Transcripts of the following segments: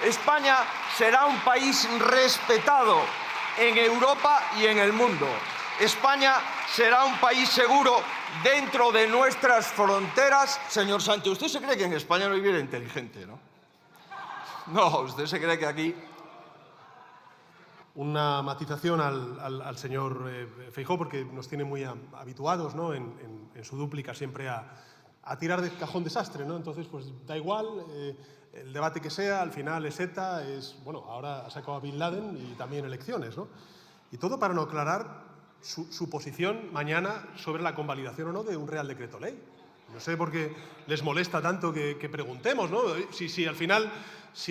España será un país respetado en Europa y en el mundo. España será un país seguro dentro de nuestras fronteras. Señor Sánchez, usted se cree que en España no viviera inteligente, ¿no? No, usted se cree que aquí... Una matización al señor Feijóo, porque nos tiene muy habituados, ¿no?, en su dúplica siempre a tirar de cajón desastre, ¿no? Entonces, pues da igual el debate que sea, al final es ETA, bueno, ahora ha sacado a Bin Laden y también elecciones, ¿no? Y todo para no aclarar su posición mañana sobre la convalidación o no de un Real Decreto Ley. No sé por qué les molesta tanto que preguntemos, ¿no? Si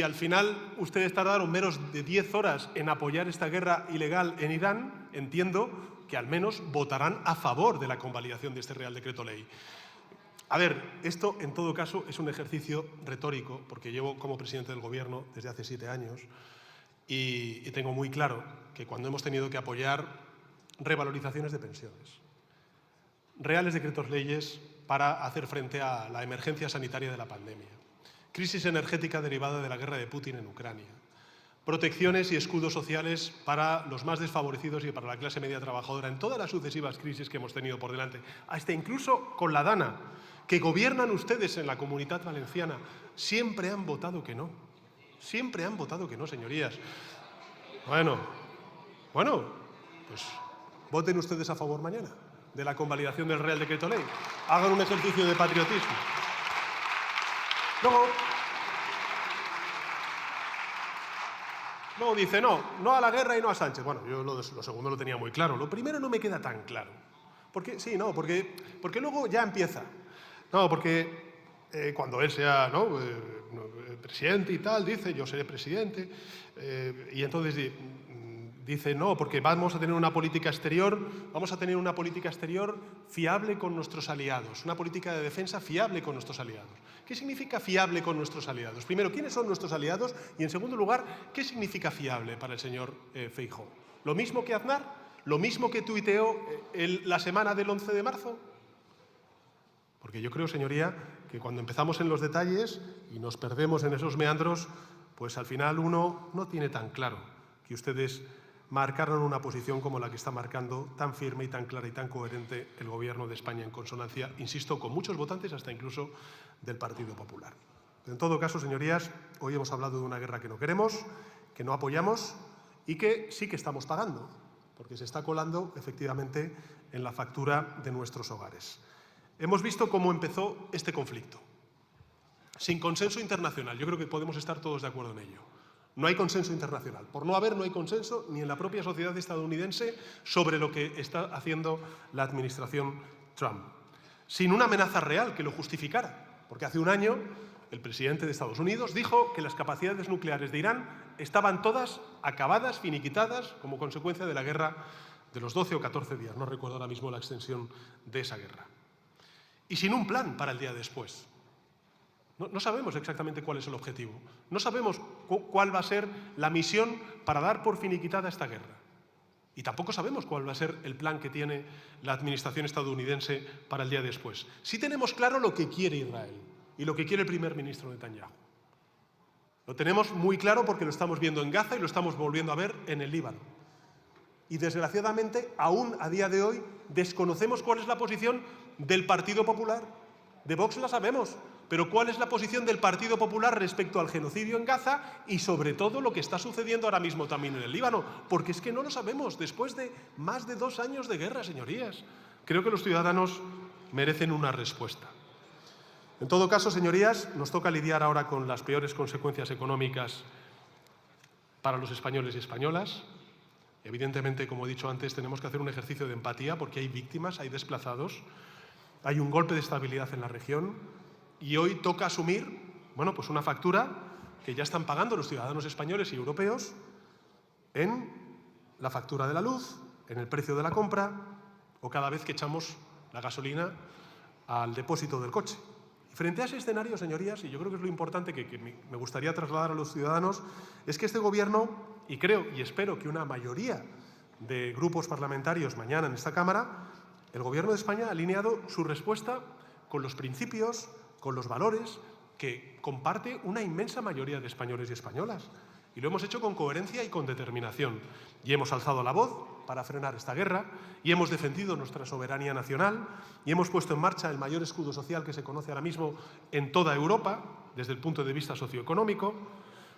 al final ustedes tardaron menos de 10 horas en apoyar esta guerra ilegal en Irán, entiendo que al menos votarán a favor de la convalidación de este Real Decreto Ley. A ver, esto en todo caso es un ejercicio retórico, porque llevo como presidente del Gobierno desde hace 7 años y tengo muy claro que cuando hemos tenido que apoyar revalorizaciones de pensiones, reales decretos leyes para hacer frente a la emergencia sanitaria de la pandemia, crisis energética derivada de la guerra de Putin en Ucrania, protecciones y escudos sociales para los más desfavorecidos y para la clase media trabajadora en todas las sucesivas crisis que hemos tenido por delante, hasta incluso con la DANA, que gobiernan ustedes en la Comunidad Valenciana, siempre han votado que no. Siempre han votado que no, señorías. Bueno, pues voten ustedes a favor mañana de la convalidación del Real Decreto Ley. Hagan un ejercicio de patriotismo. Luego dice, no a la guerra y no a Sánchez. Bueno, yo lo segundo lo tenía muy claro. Lo primero no me queda tan claro. Porque luego ya empieza. No, porque cuando él sea presidente y tal, dice, yo seré presidente. Y entonces dice, no, porque vamos a tener una política exterior fiable con nuestros aliados, una política de defensa fiable con nuestros aliados. ¿Qué significa fiable con nuestros aliados? Primero, ¿quiénes son nuestros aliados? Y en segundo lugar, ¿qué significa fiable para el señor Feijóo? ¿Lo mismo que Aznar? ¿Lo mismo que tuiteó la semana del 11 de marzo? Porque yo creo, señoría, que cuando empezamos en los detalles y nos perdemos en esos meandros, pues al final uno no tiene tan claro que ustedes marcaron una posición como la que está marcando, tan firme y tan clara y tan coherente el Gobierno de España, en consonancia, insisto, con muchos votantes, hasta incluso del Partido Popular. En todo caso, señorías, hoy hemos hablado de una guerra que no queremos, que no apoyamos y que sí que estamos pagando, porque se está colando efectivamente en la factura de nuestros hogares. Hemos visto cómo empezó este conflicto, sin consenso internacional. Yo creo que podemos estar todos de acuerdo en ello. No hay consenso internacional. Por no haber, no hay consenso ni en la propia sociedad estadounidense sobre lo que está haciendo la administración Trump. Sin una amenaza real que lo justificara. Porque hace un año el presidente de Estados Unidos dijo que las capacidades nucleares de Irán estaban todas acabadas, finiquitadas, como consecuencia de la guerra de los 12 o 14 días. No recuerdo ahora mismo la extensión de esa guerra. Y sin un plan para el día después. No sabemos exactamente cuál es el objetivo. No sabemos cuál va a ser la misión para dar por finiquitada esta guerra. Y tampoco sabemos cuál va a ser el plan que tiene la administración estadounidense para el día después. Sí tenemos claro lo que quiere Israel y lo que quiere el primer ministro Netanyahu. Lo tenemos muy claro porque lo estamos viendo en Gaza y lo estamos volviendo a ver en el Líbano. Y desgraciadamente, aún a día de hoy, desconocemos cuál es la posición del Partido Popular. De Vox la sabemos, pero ¿cuál es la posición del Partido Popular respecto al genocidio en Gaza y sobre todo lo que está sucediendo ahora mismo también en el Líbano? Porque es que no lo sabemos, después de más de 2 años de guerra, señorías. Creo que los ciudadanos merecen una respuesta. En todo caso, señorías, nos toca lidiar ahora con las peores consecuencias económicas para los españoles y españolas. Evidentemente, como he dicho antes, tenemos que hacer un ejercicio de empatía porque hay víctimas, hay desplazados, hay un golpe de estabilidad en la región y hoy toca asumir, pues una factura que ya están pagando los ciudadanos españoles y europeos en la factura de la luz, en el precio de la compra o cada vez que echamos la gasolina al depósito del coche. Y frente a ese escenario, señorías, y yo creo que es lo importante que me gustaría trasladar a los ciudadanos, es que este Gobierno, y creo y espero que una mayoría de grupos parlamentarios mañana en esta Cámara, el Gobierno de España ha alineado su respuesta con los principios, con los valores que comparte una inmensa mayoría de españoles y españolas. Y lo hemos hecho con coherencia y con determinación. Y hemos alzado la voz para frenar esta guerra, y hemos defendido nuestra soberanía nacional, y hemos puesto en marcha el mayor escudo social que se conoce ahora mismo en toda Europa, desde el punto de vista socioeconómico.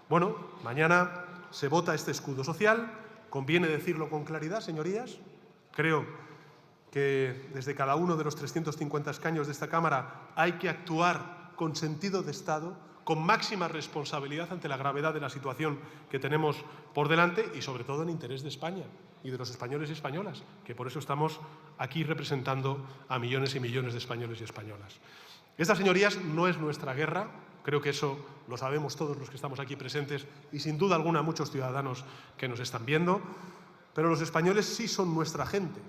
Bueno, mañana se vota este escudo social. Conviene decirlo con claridad, señorías. Creo que desde cada uno de los 350 escaños de esta Cámara hay que actuar con sentido de Estado, con máxima responsabilidad ante la gravedad de la situación que tenemos por delante y, sobre todo, en interés de España y de los españoles y españolas, que por eso estamos aquí representando a millones y millones de españoles y españolas. Esta, señorías, no es nuestra guerra. Creo que eso lo sabemos todos los que estamos aquí presentes y, sin duda alguna, muchos ciudadanos que nos están viendo. Pero los españoles sí son nuestra gente,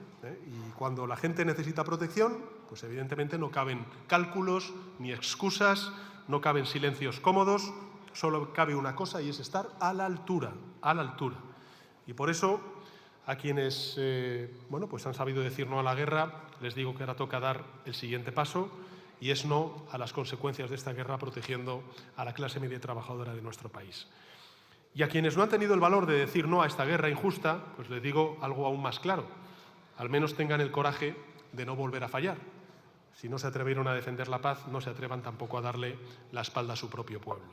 y cuando la gente necesita protección, pues evidentemente no caben cálculos ni excusas, no caben silencios cómodos, solo cabe una cosa y es estar a la altura, a la altura. Y por eso a quienes pues han sabido decir no a la guerra, les digo que ahora toca dar el siguiente paso, y es no a las consecuencias de esta guerra protegiendo a la clase media trabajadora de nuestro país. Y a quienes no han tenido el valor de decir no a esta guerra injusta, pues les digo algo aún más claro. Al menos tengan el coraje de no volver a fallar. Si no se atrevieron a defender la paz, no se atrevan tampoco a darle la espalda a su propio pueblo.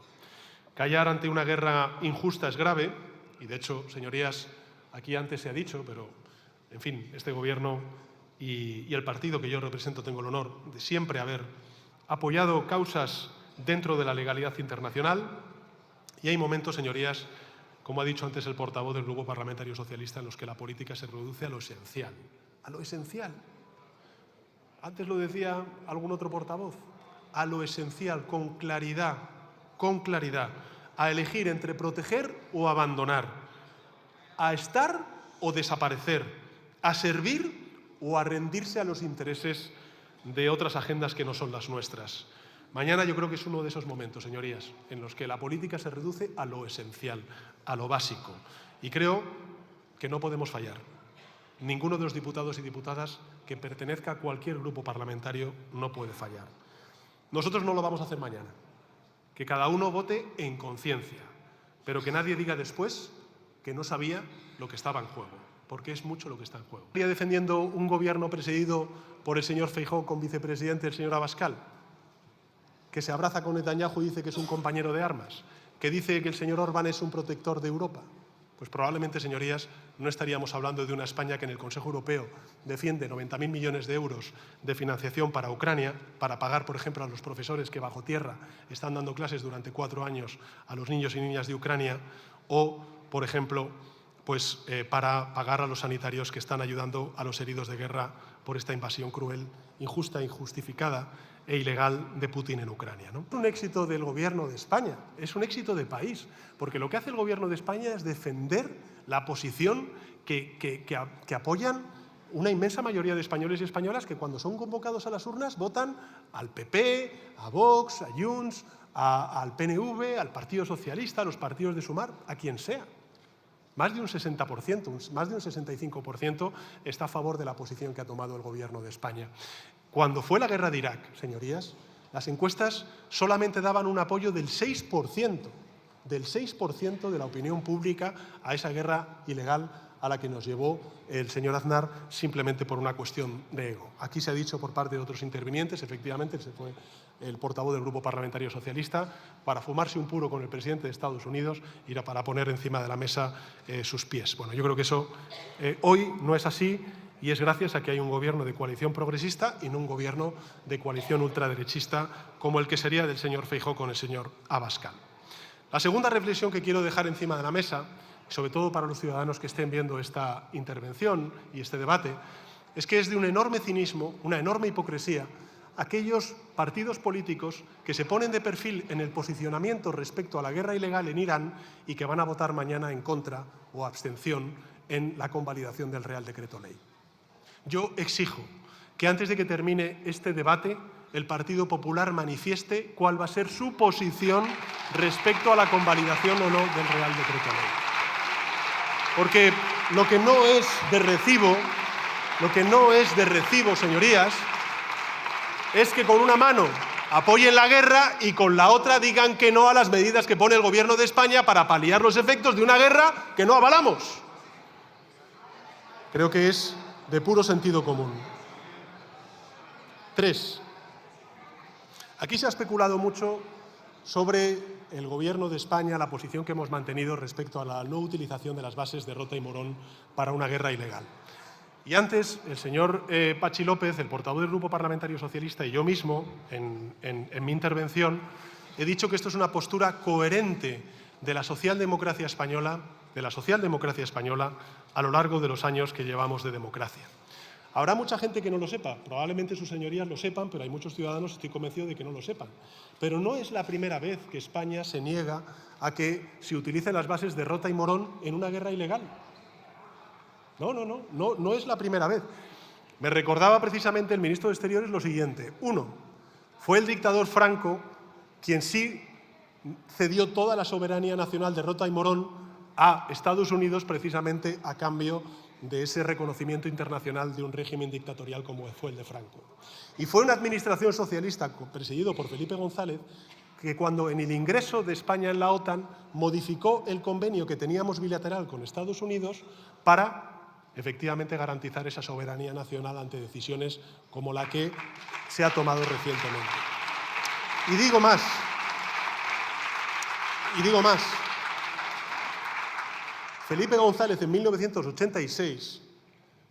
Callar ante una guerra injusta es grave, y de hecho, señorías, aquí antes se ha dicho, pero, en fin, este Gobierno y el partido que yo represento tengo el honor de siempre haber apoyado causas dentro de la legalidad internacional. Y hay momentos, señorías, como ha dicho antes el portavoz del Grupo Parlamentario Socialista, en los que la política se reduce a lo esencial. A lo esencial. Antes lo decía algún otro portavoz. A lo esencial, con claridad, a elegir entre proteger o abandonar, a estar o desaparecer, a servir o a rendirse a los intereses de otras agendas que no son las nuestras. Mañana yo creo que es uno de esos momentos, señorías, en los que la política se reduce a lo esencial, a lo básico. Y creo que no podemos fallar. Ninguno de los diputados y diputadas que pertenezca a cualquier grupo parlamentario no puede fallar. Nosotros no lo vamos a hacer mañana. Que cada uno vote en conciencia, pero que nadie diga después que no sabía lo que estaba en juego, porque es mucho lo que está en juego. ¿Estaría defendiendo un gobierno presidido por el señor Feijóo con vicepresidente el señor Abascal, que se abraza con Netanyahu y dice que es un compañero de armas, que dice que el señor Orbán es un protector de Europa? Pues probablemente, señorías, no estaríamos hablando de una España que en el Consejo Europeo defiende 90.000 millones de euros de financiación para Ucrania, para pagar, por ejemplo, a los profesores que bajo tierra están dando clases durante 4 años a los niños y niñas de Ucrania, o, por ejemplo, para pagar a los sanitarios que están ayudando a los heridos de guerra por esta invasión cruel, injusta, injustificada e ilegal de Putin en Ucrania, ¿no? Es un éxito del Gobierno de España, es un éxito de país, porque lo que hace el Gobierno de España es defender la posición que apoyan una inmensa mayoría de españoles y españolas que, cuando son convocados a las urnas, votan al PP, a Vox, a Junts, al PNV, al Partido Socialista, a los partidos de Sumar, a quien sea. Más de un 60%, más de un 65% está a favor de la posición que ha tomado el Gobierno de España. Cuando fue la guerra de Irak, señorías, las encuestas solamente daban un apoyo del 6% de la opinión pública a esa guerra ilegal a la que nos llevó el señor Aznar, simplemente por una cuestión de ego. Aquí se ha dicho por parte de otros intervinientes, efectivamente, se fue el portavoz del Grupo Parlamentario Socialista, para fumarse un puro con el presidente de Estados Unidos y para poner encima de la mesa sus pies. Bueno, yo creo que eso hoy no es así, y es gracias a que hay un gobierno de coalición progresista y no un gobierno de coalición ultraderechista como el que sería del señor Feijóo con el señor Abascal. La segunda reflexión que quiero dejar encima de la mesa, sobre todo para los ciudadanos que estén viendo esta intervención y este debate, es que es de un enorme cinismo, una enorme hipocresía, aquellos partidos políticos que se ponen de perfil en el posicionamiento respecto a la guerra ilegal en Irán y que van a votar mañana en contra o abstención en la convalidación del Real Decreto Ley. Yo exijo que antes de que termine este debate, el Partido Popular manifieste cuál va a ser su posición respecto a la convalidación o no del Real Decreto Ley. Porque lo que no es de recibo, señorías, es que con una mano apoyen la guerra y con la otra digan que no a las medidas que pone el Gobierno de España para paliar los efectos de una guerra que no avalamos. Creo que es de puro sentido común. 3. Aquí se ha especulado mucho sobre el Gobierno de España, la posición que hemos mantenido respecto a la no utilización de las bases de Rota y Morón para una guerra ilegal. Y antes, el señor Patxi López, el portavoz del Grupo Parlamentario Socialista, y yo mismo, en mi intervención, he dicho que esto es una postura coherente de la socialdemocracia española, a lo largo de los años que llevamos de democracia. Habrá mucha gente que no lo sepa, probablemente sus señorías lo sepan, pero hay muchos ciudadanos, estoy convencido, de que no lo sepan. Pero no es la primera vez que España se niega a que se utilicen las bases de Rota y Morón en una guerra ilegal. No es la primera vez. Me recordaba precisamente el ministro de Exteriores lo siguiente. 1. Fue el dictador Franco quien sí cedió toda la soberanía nacional de Rota y Morón a Estados Unidos precisamente a cambio de ese reconocimiento internacional de un régimen dictatorial como fue el de Franco. Y fue una administración socialista presidido por Felipe González que cuando en el ingreso de España en la OTAN modificó el convenio que teníamos bilateral con Estados Unidos para efectivamente garantizar esa soberanía nacional ante decisiones como la que se ha tomado recientemente. Y digo más. Felipe González en 1986,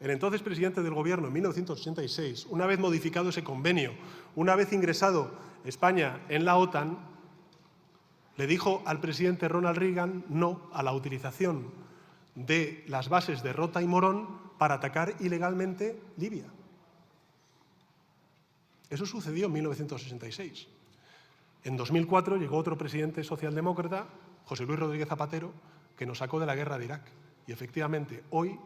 el entonces presidente del Gobierno en 1986, una vez modificado ese convenio, una vez ingresado España en la OTAN, le dijo al presidente Ronald Reagan no a la utilización de las bases de Rota y Morón para atacar ilegalmente Libia. Eso sucedió en 1966. En 2004 llegó otro presidente socialdemócrata, José Luis Rodríguez Zapatero, que nos sacó de la guerra de Irak. Y efectivamente, hoy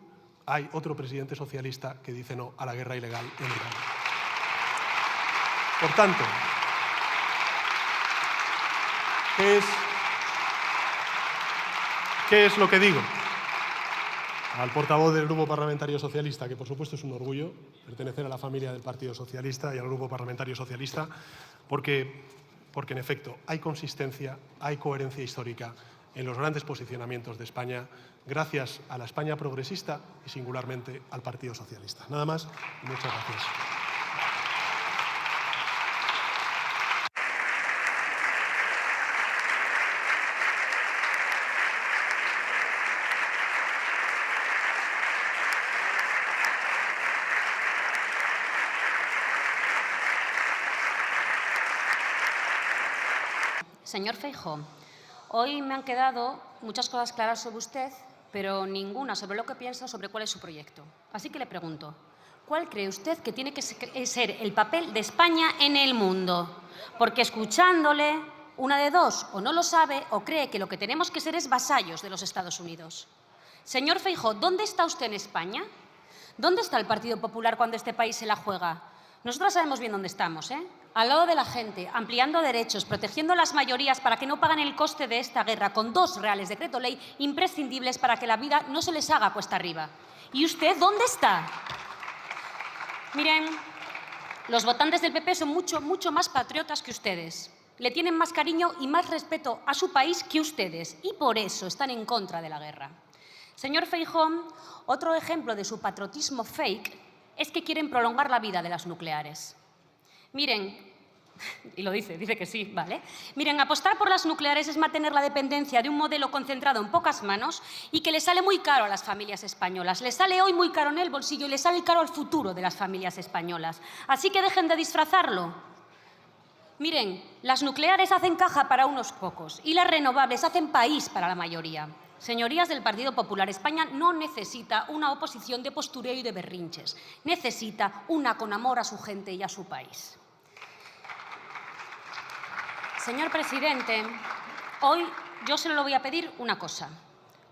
hay otro presidente socialista que dice no a la guerra ilegal en Irak. Por tanto, ¿qué es lo que digo? Al portavoz del Grupo Parlamentario Socialista, que por supuesto es un orgullo pertenecer a la familia del Partido Socialista y al Grupo Parlamentario Socialista, porque en efecto hay consistencia, hay coherencia histórica en los grandes posicionamientos de España, gracias a la España progresista y singularmente al Partido Socialista. Nada más y muchas gracias. Señor Feijóo, hoy me han quedado muchas cosas claras sobre usted, pero ninguna sobre lo que piensa, sobre cuál es su proyecto. Así que le pregunto, ¿cuál cree usted que tiene que ser el papel de España en el mundo? Porque escuchándole, una de dos, o no lo sabe o cree que lo que tenemos que ser es vasallos de los Estados Unidos. Señor Feijóo, ¿dónde está usted en España? ¿Dónde está el Partido Popular cuando este país se la juega? Nosotros sabemos bien dónde estamos, al lado de la gente, ampliando derechos, protegiendo a las mayorías para que no paguen el coste de esta guerra, con 2 reales decreto ley imprescindibles para que la vida no se les haga cuesta arriba. ¿Y usted dónde está? Miren, los votantes del PP son mucho más patriotas que ustedes. Le tienen más cariño y más respeto a su país que ustedes, y por eso están en contra de la guerra. Señor Feijóo, otro ejemplo de su patriotismo fake es que quieren prolongar la vida de las nucleares. Miren, y lo dice que sí, ¿vale? Miren, apostar por las nucleares es mantener la dependencia de un modelo concentrado en pocas manos y que le sale muy caro a las familias españolas. Les sale hoy muy caro en el bolsillo y les sale caro al futuro de las familias españolas. Así que dejen de disfrazarlo. Miren, las nucleares hacen caja para unos pocos y las renovables hacen país para la mayoría. Señorías del Partido Popular, España no necesita una oposición de postureo y de berrinches. Necesita una con amor a su gente y a su país. Señor presidente, hoy yo solo le voy a pedir una cosa.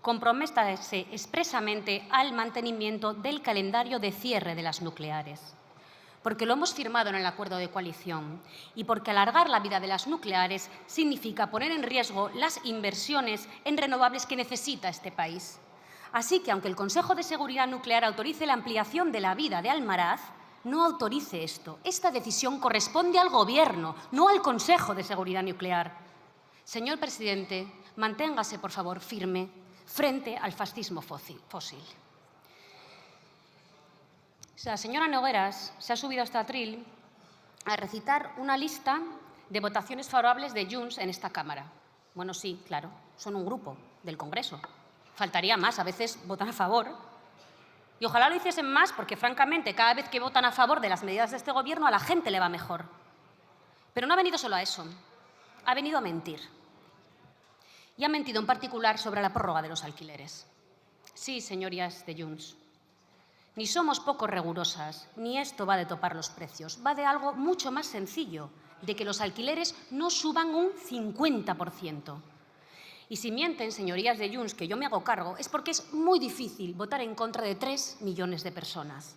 Comprométase expresamente al mantenimiento del calendario de cierre de las nucleares. Porque lo hemos firmado en el acuerdo de coalición y porque alargar la vida de las nucleares significa poner en riesgo las inversiones en renovables que necesita este país. Así que, aunque el Consejo de Seguridad Nuclear autorice la ampliación de la vida de Almaraz, no autorice esto. Esta decisión corresponde al Gobierno, no al Consejo de Seguridad Nuclear. Señor presidente, manténgase, por favor, firme frente al fascismo fósil. La señora Nogueras se ha subido a este atril a recitar una lista de votaciones favorables de Junts en esta Cámara. Bueno, sí, claro, son un grupo del Congreso. Faltaría más, a veces votan a favor. Y ojalá lo hiciesen más porque, francamente, cada vez que votan a favor de las medidas de este Gobierno, a la gente le va mejor. Pero no ha venido solo a eso, ha venido a mentir. Y ha mentido en particular sobre la prórroga de los alquileres. Sí, señorías de Junts, ni somos poco rigurosas, ni esto va de topar los precios. Va de algo mucho más sencillo, de que los alquileres no suban un 50%. Y si mienten, señorías de Junts, que yo me hago cargo, es porque es muy difícil votar en contra de 3 millones de personas.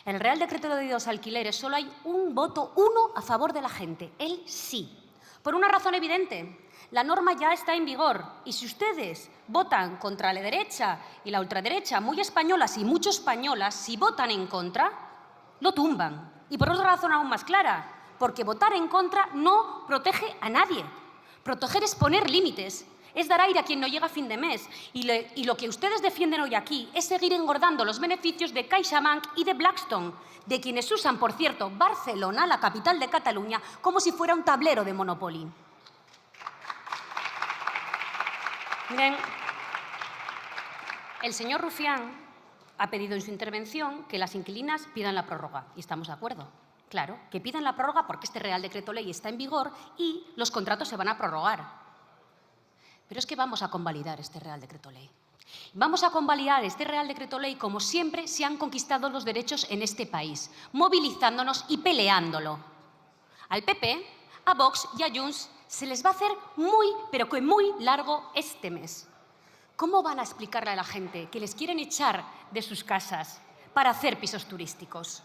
En el Real Decreto de los alquileres solo hay un voto, uno a favor de la gente, el sí. Por una razón evidente, la norma ya está en vigor y si ustedes votan contra la derecha y la ultraderecha, muy españolas y mucho españolas, si votan en contra, lo tumban. Y por otra razón aún más clara, porque votar en contra no protege a nadie. Proteger es poner límites, es dar aire a quien no llega a fin de mes. Y lo que ustedes defienden hoy aquí es seguir engordando los beneficios de CaixaBank y de Blackstone, de quienes usan, por cierto, Barcelona, la capital de Cataluña, como si fuera un tablero de Monopoly. Miren, el señor Rufián ha pedido en su intervención que las inquilinas pidan la prórroga, y estamos de acuerdo. Claro, que pidan la prórroga porque este Real Decreto Ley está en vigor y los contratos se van a prorrogar. Pero es que vamos a convalidar este Real Decreto Ley. Vamos a convalidar este Real Decreto Ley como siempre se han conquistado los derechos en este país, movilizándonos y peleándolo. Al PP, a Vox y a Junts se les va a hacer muy, pero que muy largo este mes. ¿Cómo van a explicarle a la gente que les quieren echar de sus casas para hacer pisos turísticos?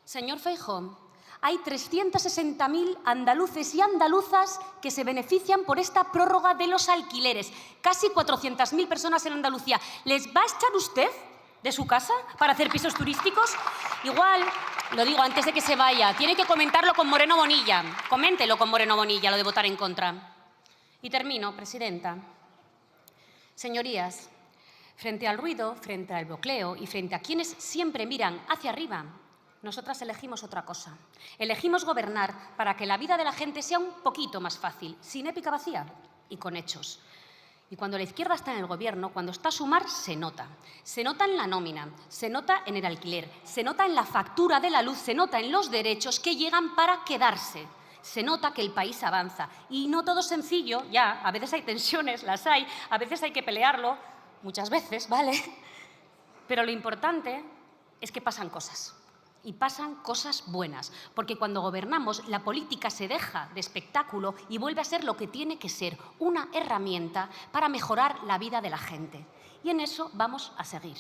Señor Feijóo, hay 360.000 andaluces y andaluzas que se benefician por esta prórroga de los alquileres. Casi 400.000 personas en Andalucía. ¿Les va a echar usted de su casa para hacer pisos turísticos? Igual, lo digo antes de que se vaya, tiene que comentarlo con Moreno Bonilla. Coméntelo con Moreno Bonilla, lo de votar en contra. Y termino, presidenta. Señorías, frente al ruido, frente al bloqueo y frente a quienes siempre miran hacia arriba, nosotras elegimos otra cosa. Elegimos gobernar para que la vida de la gente sea un poquito más fácil, sin épica vacía y con hechos. Y cuando la izquierda está en el Gobierno, cuando está a Sumar, se nota. Se nota en la nómina, se nota en el alquiler, se nota en la factura de la luz, se nota en los derechos que llegan para quedarse. Se nota que el país avanza. Y no todo es sencillo, ya, a veces hay tensiones, las hay, a veces hay que pelearlo, muchas veces, ¿vale? Pero lo importante es que pasan cosas. Y pasan cosas buenas, porque cuando gobernamos la política se deja de espectáculo y vuelve a ser lo que tiene que ser, una herramienta para mejorar la vida de la gente. Y en eso vamos a seguir,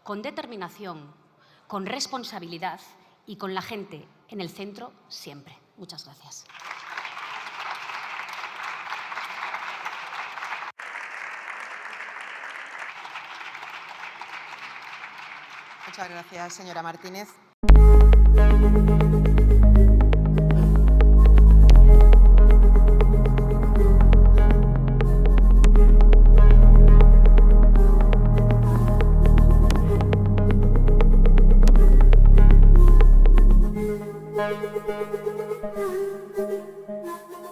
con determinación, con responsabilidad y con la gente en el centro siempre. Muchas gracias. Muchas gracias, señora Martínez.